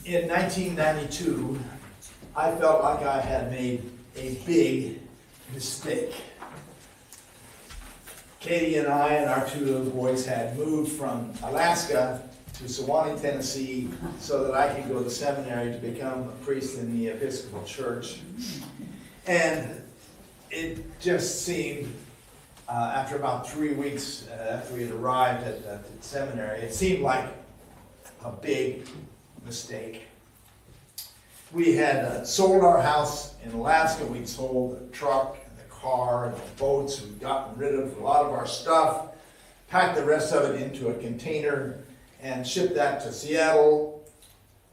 In 1992, I felt like I had made a big mistake. Katie and I and our two little boys had moved from Alaska to Sewanee, Tennessee, so that I could go to seminary to become a priest in the Episcopal Church. And it just seemed, after about 3 weeks after we had arrived at the seminary, it seemed like a big mistake. We had sold our house in Alaska. We'd sold the truck and the car and the boats. We'd gotten rid of a lot of our stuff, packed the rest of it into a container, and shipped that to Seattle.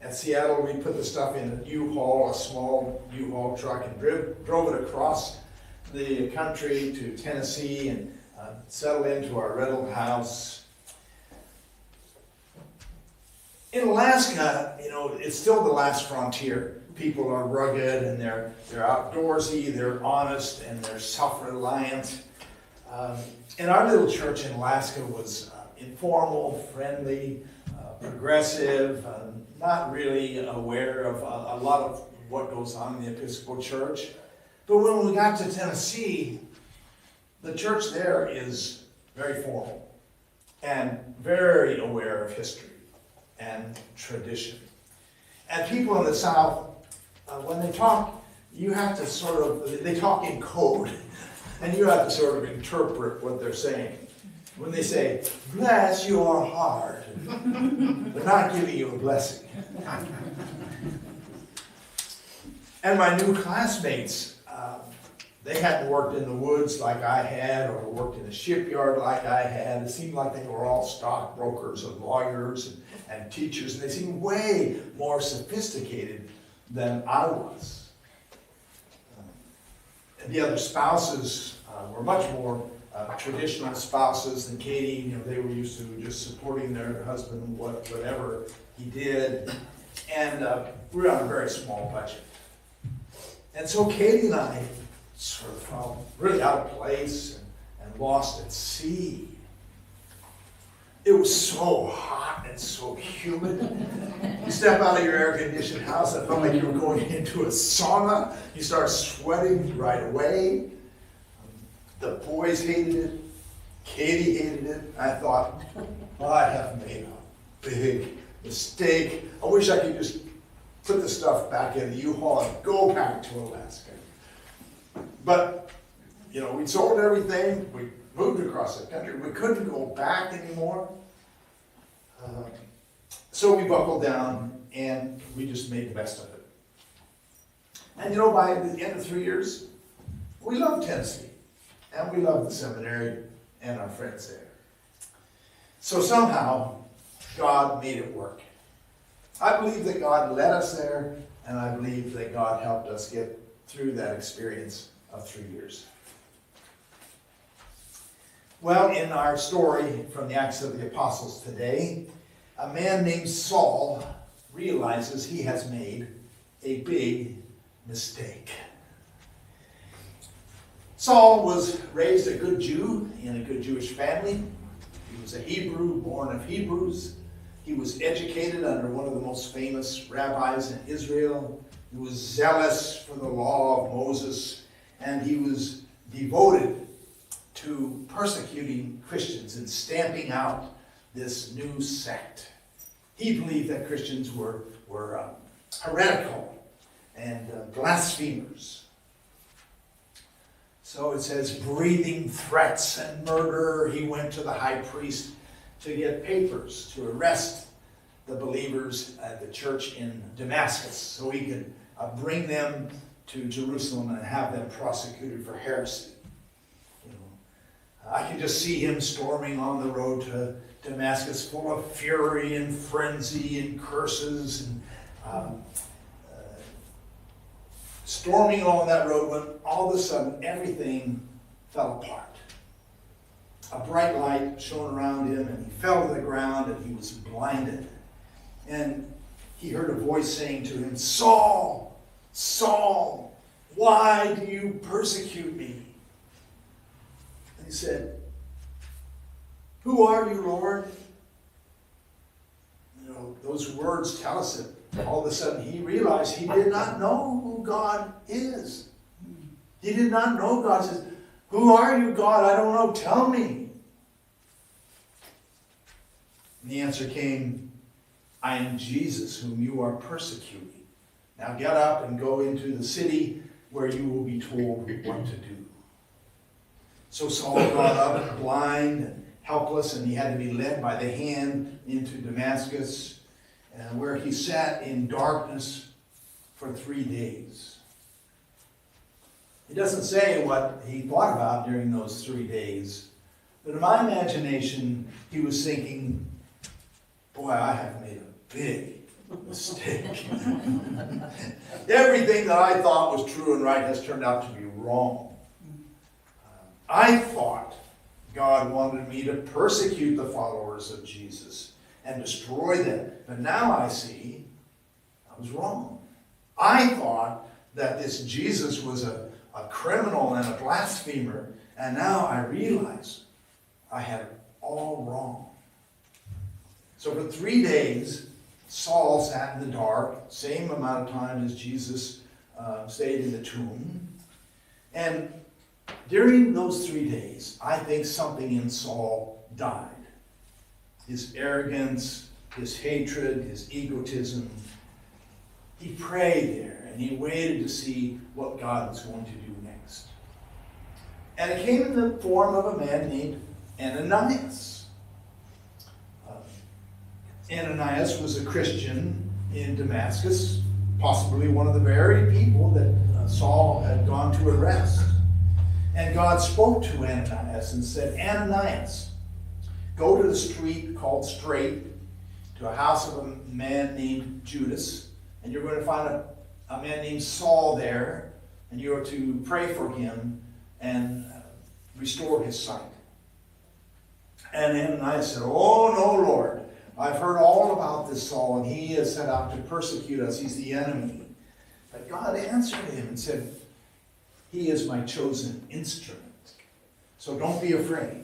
At Seattle, we put the stuff in a U-Haul, a small U-Haul truck, and drove it across the country to Tennessee and settled into our rental house. In Alaska, it's still the last frontier. People are rugged and they're outdoorsy, they're honest, and they're self-reliant. And our little church in Alaska was informal, friendly, progressive, not really aware of a lot of what goes on in the Episcopal Church. But when we got to Tennessee, the church there is very formal and very aware of history and tradition. And people in the South, when they talk, you have to they talk in code, and you have to sort of interpret what they're saying. When they say, bless your heart, they're not giving you a blessing. And my new classmates, they hadn't worked in the woods like I had, or worked in a shipyard like I had. It seemed like they were all stockbrokers and lawyers and teachers, and they seemed way more sophisticated than I was. And the other spouses were much more traditional spouses than Katie. They were used to just supporting their husband, whatever he did. And we were on a very small budget. And so Katie and I sort of felt really out of place and lost at sea. It was so hot and so humid. You step out of your air-conditioned house, it felt like you were going into a sauna. You start sweating right away. The boys hated it. Katie hated it. I thought, I have made a big mistake. I wish I could just put the stuff back in the U-Haul and go back to Alaska. But, we sold everything. We moved across the country. We couldn't go back anymore. So we buckled down and we just made the best of it. And by the end of 3 years, we loved Tennessee. And we loved the seminary and our friends there. So somehow, God made it work. I believe that God led us there, and I believe that God helped us get through that experience of 3 years. Well, in our story from the Acts of the Apostles today, a man named Saul realizes he has made a big mistake. Saul was raised a good Jew in a good Jewish family. He was a Hebrew, born of Hebrews. He was educated under one of the most famous rabbis in Israel. He was zealous for the law of Moses, and he was devoted to persecuting Christians and stamping out this new sect. He believed that Christians were heretical and blasphemers. So it says, breathing threats and murder, he went to the high priest to get papers to arrest the believers at the church in Damascus so he could bring them to Jerusalem and have them prosecuted for heresy. I can just see him storming on the road to Damascus full of fury and frenzy and curses and storming along that road when all of a sudden everything fell apart. A bright light shone around him and he fell to the ground and he was blinded. And he heard a voice saying to him, Saul, Saul, why do you persecute me? And he said, who are you, Lord? Those words tell us that all of a sudden he realized he did not know who God is. He did not know God. He says, "Who are you, God? I don't know. Tell me." And the answer came, "I am Jesus, whom you are persecuting. Now get up and go into the city where you will be told what to do." So Saul got up, blind and helpless, and he had to be led by the hand into Damascus, where he sat in darkness for 3 days. It doesn't say what he thought about during those 3 days, but in my imagination, he was thinking, "Boy, I have made a big mistake. Everything that I thought was true and right has turned out to be wrong. I thought God wanted me to persecute the followers of Jesus and destroy them. But now I see I was wrong. I thought that this Jesus was a criminal and a blasphemer, and now I realize I had it all wrong." So for 3 days, Saul sat in the dark, same amount of time as Jesus stayed in the tomb. And during those 3 days, I think something in Saul died. His arrogance, his hatred, his egotism. He prayed there, and he waited to see what God was going to do next. And it came in the form of a man named Ananias. Ananias was a Christian in Damascus, possibly one of the very people that Saul had gone to arrest. And God spoke to Ananias and said, "Ananias, go to the street called Straight, to a house of a man named Judas, and you're going to find a man named Saul there, and you are to pray for him and restore his sight." And Ananias said, "Oh, no, Lord. I've heard all about this Saul, and he is set out to persecute us. He's the enemy." But God answered him and said, "He is my chosen instrument. So don't be afraid.